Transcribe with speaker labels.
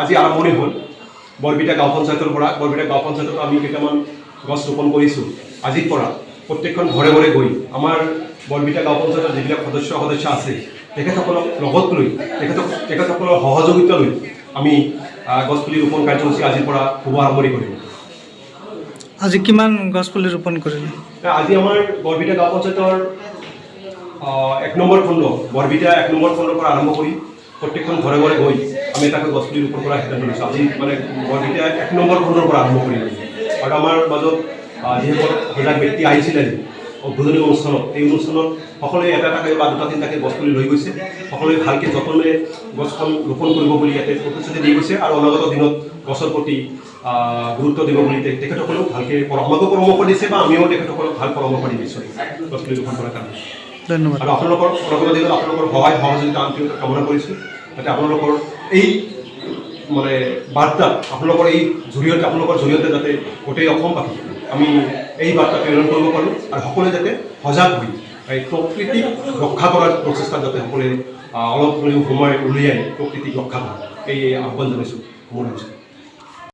Speaker 1: আজি আৰম্ভণি হ'ল বৰবিটা গাঁও পঞ্চায়তৰ পৰা। বৰবিটা গাঁও পঞ্চায়তত আমি কেইটামান গছ ৰোপণ কৰিছোঁ। আজিৰ পৰা প্ৰত্যেকখন ঘৰে ঘৰে গৈ আমাৰ বৰবিটা গাঁও পঞ্চায়তৰ যিবিলাক সদস্য আছে তেখেতসকলক লগত লৈ তেখেতসকলৰ সহযোগিতা লৈ আমি গছপুলি ৰোপণ কাৰ্যসূচী আজিৰ পৰা শুভ আৰম্ভণি কৰিম।
Speaker 2: আজি কিমান গছপুলি ৰোপণ কৰিলে?
Speaker 1: আজি আমাৰ বৰবিটা গাঁও পঞ্চায়তৰ 1 নম্বৰ খণ্ড বৰবিটা 1 নম্বৰ খণ্ডৰ পৰা আৰম্ভ কৰি প্ৰত্যেকখন ঘৰে ঘৰে গৈ আমি তাকে গছপুলি ৰোপণ কৰাৰ সিদ্ধান্ত লৈছোঁ। আজি মানে বৰবিটা 1 নম্বৰ খণ্ডৰ পৰা আৰম্ভ কৰিম। আৰু আমাৰ মাজত যিসকল সজাগ ব্যক্তি আহিছিলে উদ্বোধনী অনুষ্ঠানত, এই অনুষ্ঠানত সকলোৱে এটা এটাকৈ বা দুটা তিনিটাকৈ গছপুলি লৈ গৈছে। সকলোৱে ভালকৈ যতনেৰে গছখন ৰোপণ কৰিব বুলি ইয়াতে প্ৰতিশ্ৰুতি দি গৈছে আৰু অনাগত দিনত গছৰ প্ৰতি গুৰুত্ব দিব বুলি তেখেতসকলেও ভালকৈ আমাকো পৰামৰ্শ দিছে বা আমিও তেখেতসকলক ভাল পৰামৰ্শ দি দিছোঁ গছপুলি ৰোপণ কৰাৰ কাৰণে।
Speaker 2: ধন্যবাদ।
Speaker 1: আৰু আপোনালোকৰ অনাগত দিনত আপোনালোকৰ সহায় সহযোগিতা আন্তৰিকতাৰে কামনা কৰিছোঁ, যাতে আপোনালোকৰ এই মানে বাৰ্তা আপোনালোকৰ জৰিয়তে যাতে গোটেই অসমবাসী আমি এই বাৰ্তা প্ৰেৰণ কৰিব পাৰোঁ আৰু সকলোৱে যাতে সজাগ হৈ এই প্ৰকৃতিক ৰক্ষা কৰাৰ প্ৰচেষ্টাত যাতে সকলোৱে অলপ সময় উলিয়াই প্ৰকৃতিক ৰক্ষা কৰে, এই আহ্বান জনাইছোঁ মোৰ অঞ্চলত।